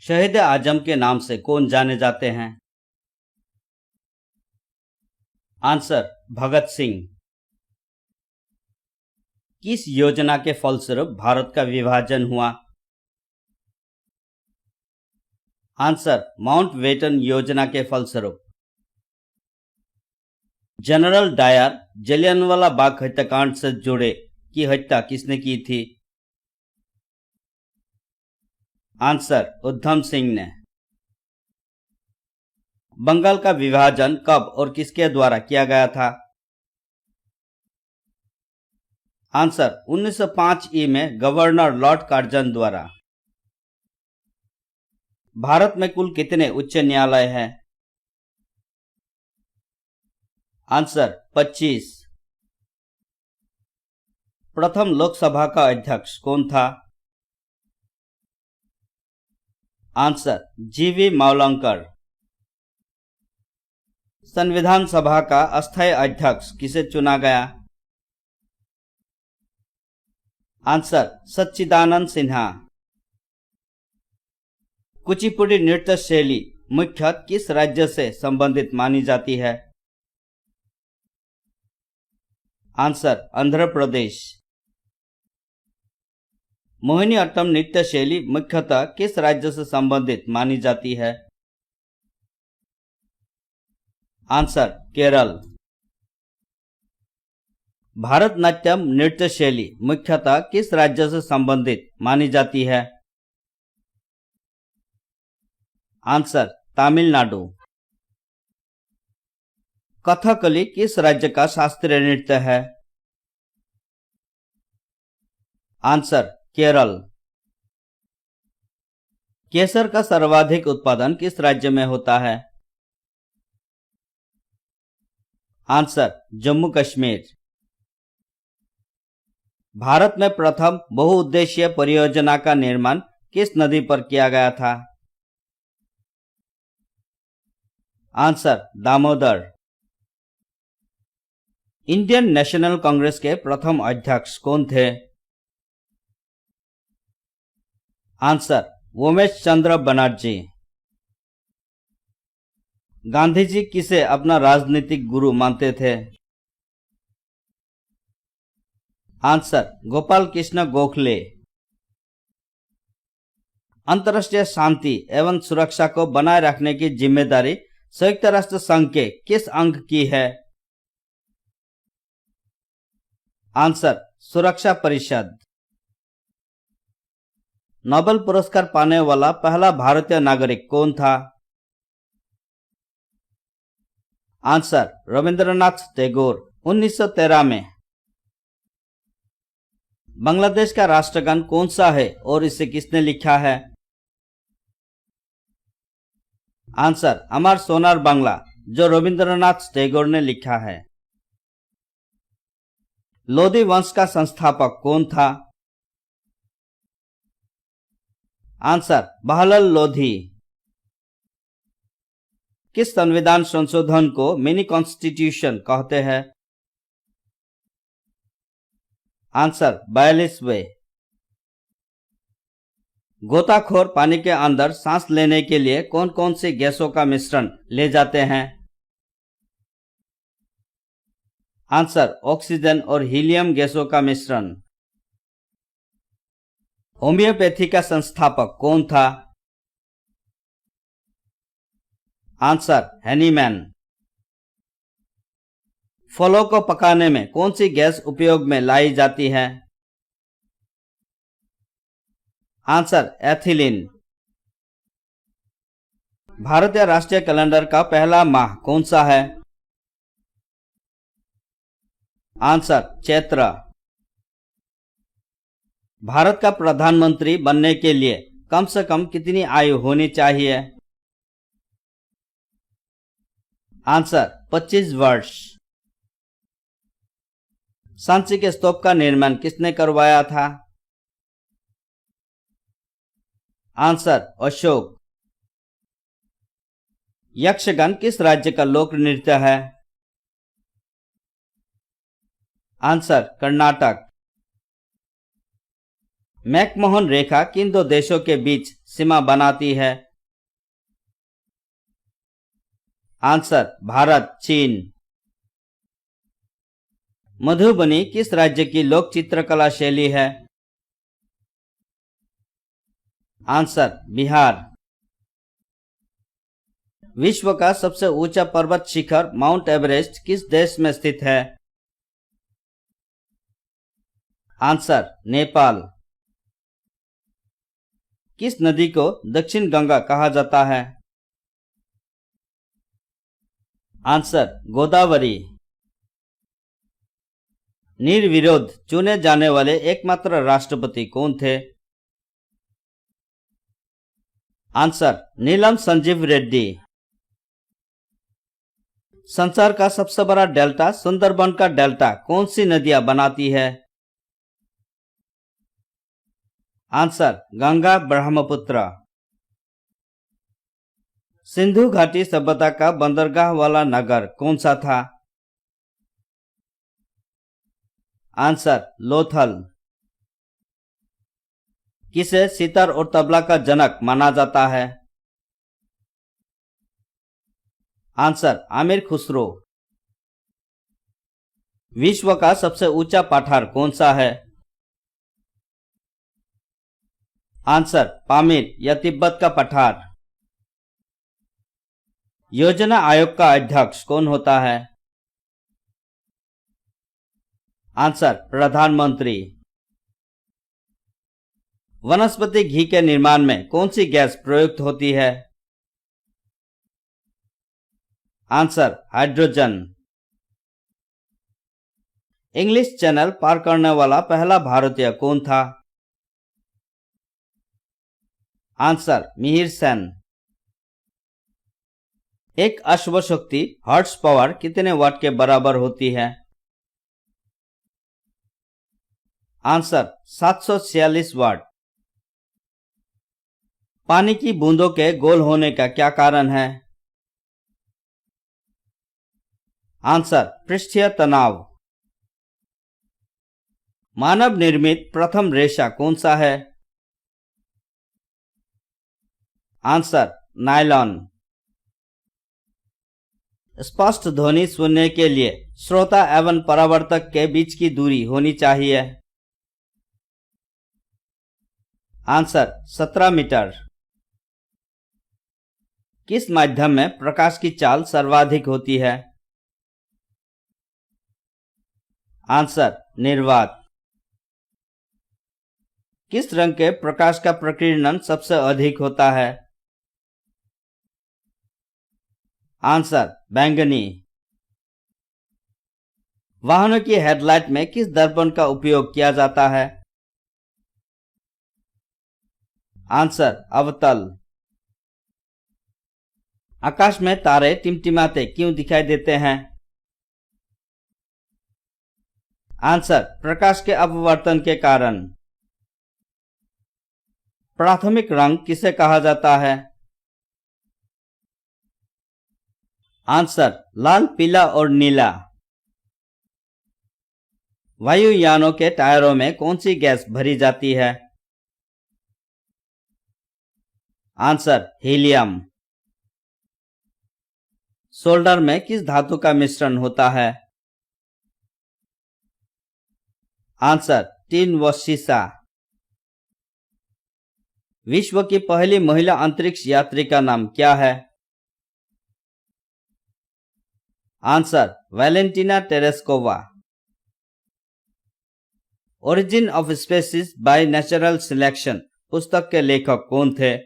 शहीद आजम के नाम से कौन जाने जाते हैं? आंसर भगत सिंह। किस योजना के फलस्वरूप भारत का विभाजन हुआ? आंसर माउंटबेटन योजना के फलस्वरूप। जनरल डायर जलियांवाला बाग हत्याकांड से जुड़े की हत्या किसने की थी? आंसर उधम सिंह ने। बंगाल का विभाजन कब और किसके द्वारा किया गया था? आंसर 1905 ई में गवर्नर लॉर्ड कार्जन द्वारा। भारत में कुल कितने उच्च न्यायालय हैं? आंसर 25। प्रथम लोकसभा का अध्यक्ष कौन था? आंसर जीवी मावलंकर। संविधान सभा का अस्थायी अध्यक्ष किसे चुना गया? आंसर सच्चिदानंद सिन्हा। कुचिपुड़ी नृत्य शैली मुख्यतः किस राज्य से संबंधित मानी जाती है? आंसर आंध्र प्रदेश। मोहिनीअट्टम नृत्य शैली मुख्यतः किस राज्य से संबंधित मानी जाती है? आंसर केरल। भारतनाट्यम नृत्य शैली मुख्यतः किस राज्य से संबंधित मानी जाती है? आंसर तमिलनाडु। कथकली किस राज्य का शास्त्रीय नृत्य है? आंसर केरल। केसर का सर्वाधिक उत्पादन किस राज्य में होता है? आंसर जम्मू कश्मीर। भारत में प्रथम बहुउद्देशीय परियोजना का निर्माण किस नदी पर किया गया था? Answer Damodar. Indian national Congress के प्रथम अध्यक्ष कौन थे? आंसर उमेश चंद्र बनर्जी। गांधी जी किसे अपना राजनीतिक गुरु मानते थे? आंसर गोपाल कृष्ण गोखले। अंतर्राष्ट्रीय शांति एवं सुरक्षा को बनाए रखने की जिम्मेदारी संयुक्त राष्ट्र संघ के किस अंग की है? आंसर सुरक्षा परिषद। नोबेल पुरस्कार पाने वाला पहला भारतीय नागरिक कौन था? आंसर रविंद्रनाथ टैगोर 1913 में। बांग्लादेश का राष्ट्रगान कौन सा है और इसे किसने लिखा है? आंसर अमर सोनार बांग्ला, जो रविंद्रनाथ टैगोर ने लिखा है। लोधी वंश का संस्थापक कौन था? आंसर बहलोल लोधी। किस संविधान संशोधन को मिनी कॉन्स्टिट्यूशन कहते हैं? आंसर 42वें। गोताखोर पानी के अंदर सांस लेने के लिए कौन कौन सी गैसों का मिश्रण ले जाते हैं? आंसर ऑक्सीजन और हीलियम गैसों का मिश्रण। होम्योपैथी का संस्थापक कौन था? Answer Hahnemann. फलों को पकाने में कौन सी गैस उपयोग में लाई जाती है? Answer ethylene. भारतीय राष्ट्रीय कैलेंडर का पहला माह कौन सा है? आंसर चैत्र। भारत का प्रधानमंत्री बनने के लिए कम से कम कितनी आयु होनी चाहिए? आंसर 25 वर्ष। सांची के स्तूप का निर्माण किसने करवाया था? आंसर अशोक। यक्षगान किस राज्य का लोक नृत्य है? आंसर कर्नाटक। मैकमोहन रेखा किन दो देशों के बीच सीमा बनाती है? आंसर भारत चीन। मधुबनी किस राज्य की लोक चित्रकला शैली है? आंसर बिहार। विश्व का सबसे ऊंचा पर्वत शिखर माउंट एवरेस्ट किस देश में स्थित है? आंसर नेपाल। किस नदी को दक्षिण गंगा कहा जाता है? आंसर गोदावरी। निर्विरोध चुने जाने वाले एकमात्र राष्ट्रपति कौन थे? आंसर नीलम संजीव रेड्डी। संसार का सबसे बड़ा डेल्टा सुंदरबन का डेल्टा कौन सी नदियां बनाती है? आंसर गंगा ब्रह्मपुत्र। सिंधु घाटी सभ्यता का बंदरगाह वाला नगर कौन सा था? आंसर लोथल। किसे सितार और तबला का जनक माना जाता है? आंसर आमिर खुसरो। विश्व का सबसे ऊंचा पठार कौन सा है? आंसर पामीर या तिब्बत का पठार। योजना आयोग का अध्यक्ष कौन होता है? आंसर प्रधानमंत्री। वनस्पति घी के निर्माण में कौन सी गैस प्रयुक्त होती है? Answer hydrogen. इंग्लिश चैनल पार करने वाला पहला भारतीय कौन था? आंसर मिहिर सेन। एक अश्वशक्ति हॉर्स पावर कितने वाट के बराबर होती है? आंसर 746 वाट। पानी की बूंदों के गोल होने का क्या कारण है? आंसर पृष्ठीय तनाव। मानव निर्मित प्रथम रेशा कौन सा है? Answer nylon. स्पष्ट ध्वनि सुनने के लिए श्रोता एवं परावर्तक के बीच की दूरी होनी चाहिए। Answer 17 metre. किस माध्यम में प्रकाश की चाल सर्वाधिक होती है? आंसर निर्वात। किस रंग के प्रकाश का प्रकीर्णन सबसे अधिक होता है? आंसर बैंगनी। वाहनों की हेडलाइट में किस दर्पण का उपयोग किया जाता है? आंसर अवतल। आकाश में तारे टिमटिमाते क्यों दिखाई देते हैं? आंसर प्रकाश के अपवर्तन के कारण। प्राथमिक रंग किसे कहा जाता है? आंसर लाल पीला और नीला। वायुयानों के टायरों में कौन सी गैस भरी जाती है? Answer helium. सोल्डर में किस धातु का मिश्रण होता है? आंसर टिन व सीसा। विश्व की पहली महिला अंतरिक्ष यात्री का नाम क्या है? Answer Valentina Tereshkova. Origin of species by natural selection पुस्तक के लेखक कौन थे?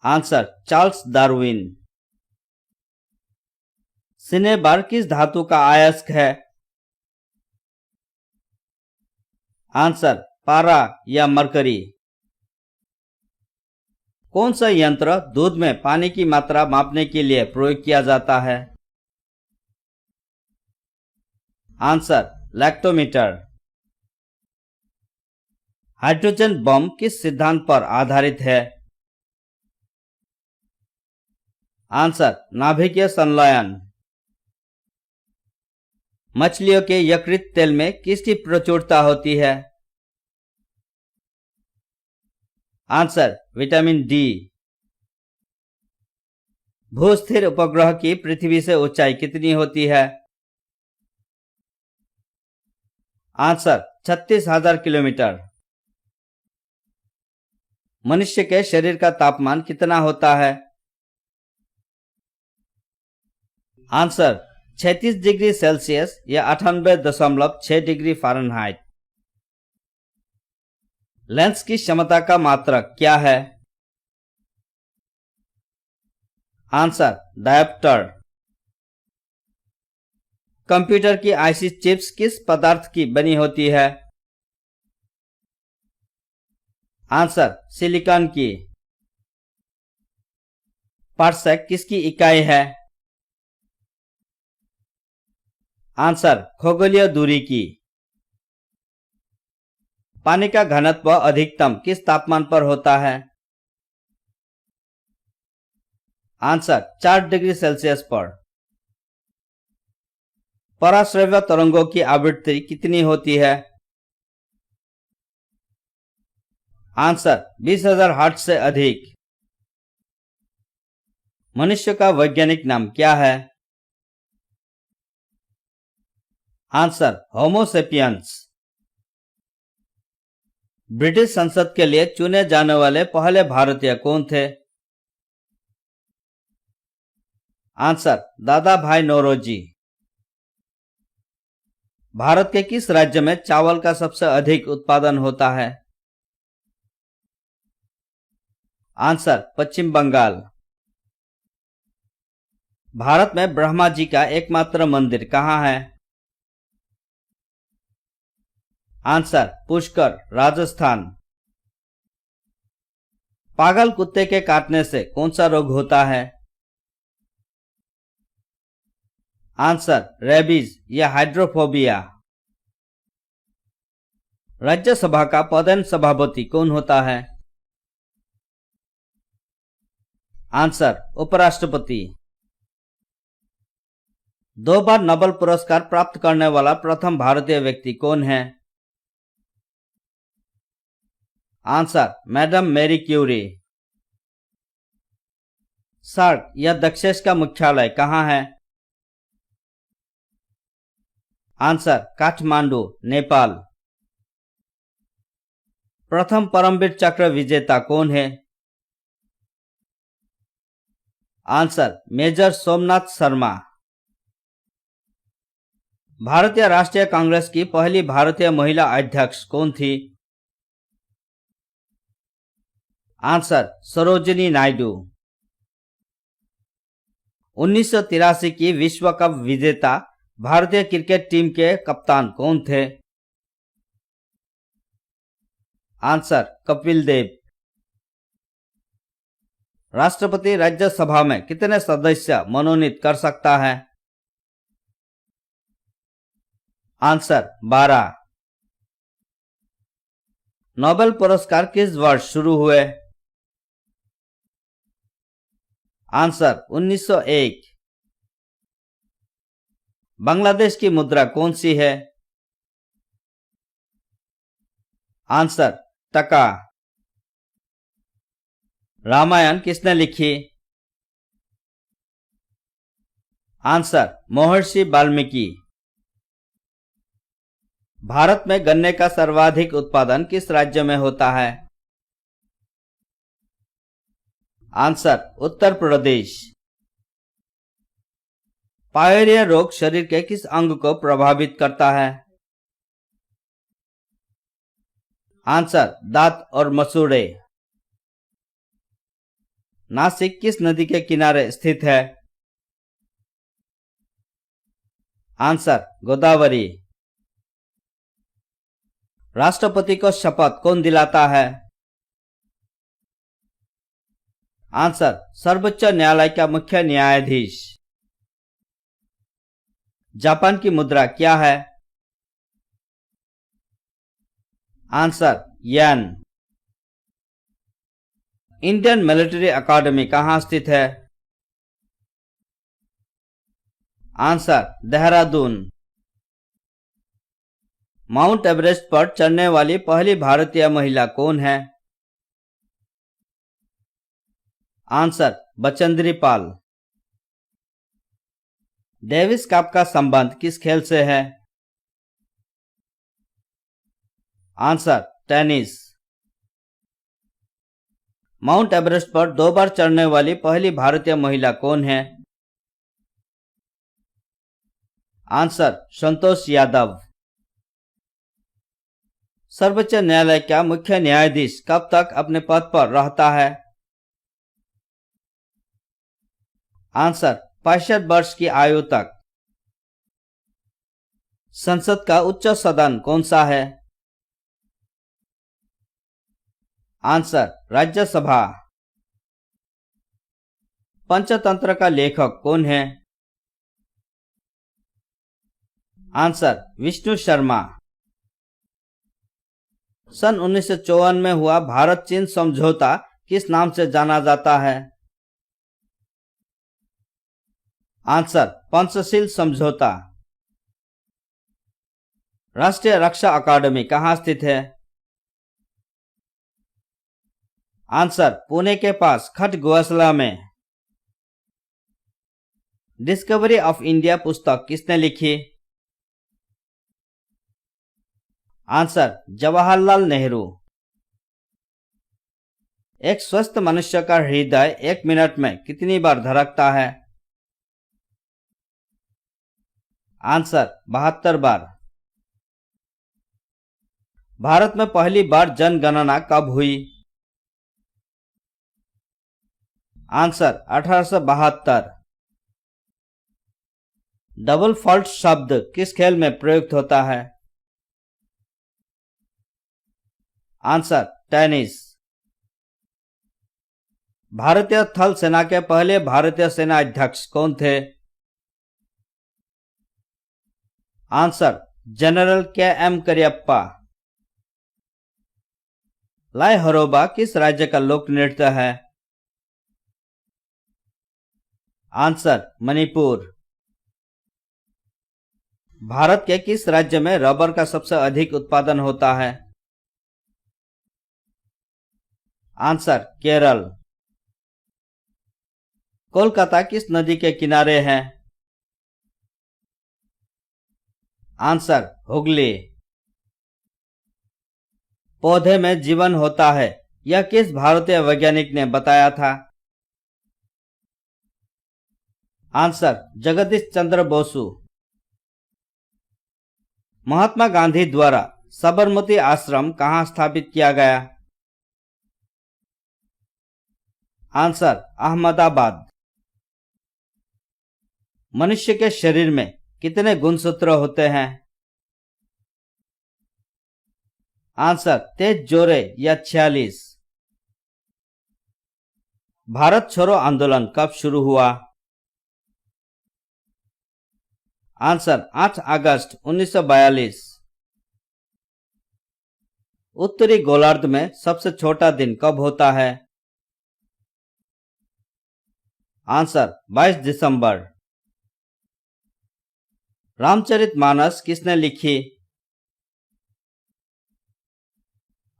Answer Charles Darwin. सिनेबार किस धातु का अयस्क है? आंसर पारा या मरकरी। कौन सा यंत्र दूध में पानी की मात्रा मापने के लिए प्रयोग किया जाता है? Answer lactometer. हाइड्रोजन बम किस सिद्धांत पर आधारित है? आंसर नाभिकीय संलयन। मछलियों के यकृत तेल में किसकी प्रचुरता होती है? Answer vitamin D. भूस्थिर उपग्रह की पृथ्वी से ऊंचाई कितनी होती है? Answer 36,000 kilometre. मनुष्य के शरीर का तापमान कितना होता है? आंसर 36 डिग्री सेल्सियस या 98.6 डिग्री फ़ारेनहाइट। लेंस की क्षमता का मात्रक क्या है? Answer dioptre. कंप्यूटर की आईसी चिप्स किस पदार्थ की बनी होती है? आंसर सिलिकॉन की। पार्सेक किसकी इकाई है? आंसर खगोलीय दूरी की। पानी का घनत्व अधिकतम किस तापमान पर होता है? आंसर 4 डिग्री सेल्सियस पर। पराश्रव्य तरंगों की आवृत्ति कितनी होती है? आंसर 20,000 हर्ट्ज से अधिक। मनुष्य का वैज्ञानिक नाम क्या है? आंसर होमो सेपियंस। ब्रिटिश संसद के लिए चुने जाने वाले पहले भारतीय कौन थे? आंसर दादा भाई नौरोजी। भारत के किस राज्य में चावल का सबसे अधिक उत्पादन होता है? आंसर पश्चिम बंगाल। भारत में ब्रह्मा जी का एकमात्र मंदिर कहाँ है? आंसर पुष्कर, राजस्थान। पागल कुत्ते के काटने से कौन सा रोग होता है? आंसर रेबीज या हाइड्रोफोबिया। राज्यसभा का प्रधान सभापति कौन होता है? आंसर उपराष्ट्रपति। 2 बार नोबेल पुरस्कार प्राप्त करने वाला प्रथम भारतीय व्यक्ति कौन है? Answer madam Mary Curie. SAARC या दक्षेस का मुख्यालय कहाँ है? आंसर काठमांडू, नेपाल। प्रथम परमवीर चक्र विजेता कौन है? Answer major Somnath Sharma. भारतीय राष्ट्रीय कांग्रेस की पहली भारतीय महिला अध्यक्ष कौन थी? आंसर सरोजिनी नायडू। 1983 की विश्व कप विजेता भारतीय क्रिकेट टीम के कप्तान कौन थे? आंसर कपिल देव। राष्ट्रपति राज्यसभा में कितने सदस्य मनोनीत कर सकता है? आंसर 12। नोबेल पुरस्कार किस वर्ष शुरू हुए? आंसर 1901। बांग्लादेश की मुद्रा कौन सी है? आंसर टका। रामायण किसने लिखी? आंसर महर्षि वाल्मीकि। भारत में गन्ने का सर्वाधिक उत्पादन किस राज्य में होता है? आंसर उत्तर प्रदेश। पायरिया रोग शरीर के किस अंग को प्रभावित करता है? आंसर दांत और मसूड़े। नासिक किस नदी के किनारे स्थित है? आंसर गोदावरी। राष्ट्रपति को शपथ कौन दिलाता है? आंसर सर्वोच्च न्यायालय का मुख्य न्यायाधीश। जापान की मुद्रा क्या है? आंसर येन। इंडियन मिलिट्री अकादमी कहाँ स्थित है? आंसर देहरादून। माउंट एवरेस्ट पर चढ़ने वाली पहली भारतीय महिला कौन है? Answer Bachendri Pal. Davis cup का संबंध किस खेल से है? Answer tennis. माउंट एवरेस्ट पर 2 बार चढ़ने वाली पहली भारतीय महिला कौन है? आंसर संतोष यादव। सर्वोच्च न्यायालय का मुख्य न्यायाधीश कब तक अपने पद पर रहता है? आंसर 65 वर्ष की आयु तक। संसद का उच्च सदन कौन सा है? आंसर राज्यसभा। पंचतंत्र का लेखक कौन है? आंसर विष्णु शर्मा। सन 1954 में हुआ भारत चीन समझौता किस नाम से जाना जाता है? आंसर पंचशील समझौता। राष्ट्रीय रक्षा अकादमी कहाँ स्थित है? आंसर पुणे के पास खटगोसला में। डिस्कवरी ऑफ इंडिया पुस्तक किसने लिखी? आंसर जवाहरलाल नेहरू। एक स्वस्थ मनुष्य का हृदय 1 मिनट में कितनी बार धड़कता है? आंसर 72 बार। भारत में पहली बार जनगणना कब हुई? आंसर 1872। डबल फॉल्ट शब्द किस खेल में प्रयुक्त होता है? Answer tennis. भारतीय थल सेना के पहले भारतीय सेना अध्यक्ष कौन थे? Answer general KM. करियप्पा। लाई हरोबा किस राज्य का लोक नृत्य है? आंसर मणिपुर। भारत के किस राज्य में रबर का सबसे अधिक उत्पादन होता है? आंसर केरल। कोलकाता किस नदी के किनारे है? आंसर हुगली। पौधे में जीवन होता है, यह किस भारतीय वैज्ञानिक ने बताया था? आंसर जगदीश चंद्र बोसु। महात्मा गांधी द्वारा साबरमती आश्रम कहाँ स्थापित किया गया? आंसर अहमदाबाद। मनुष्य के शरीर में कितने गुणसूत्र होते हैं? आंसर 23 जोड़े या 46। भारत छोड़ो आंदोलन कब शुरू हुआ? आंसर 8 अगस्त 1942। उत्तरी गोलार्ध में सबसे छोटा दिन कब होता है? आंसर 22 दिसंबर। रामचरितमानस किसने लिखी?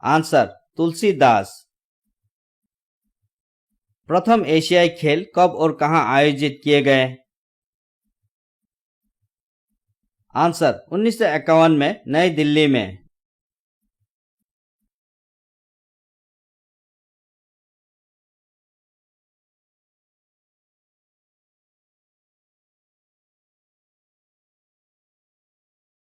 आंसर तुलसीदास। प्रथम एशियाई खेल कब और कहां आयोजित किए गए? आंसर 1951 में नई दिल्ली में।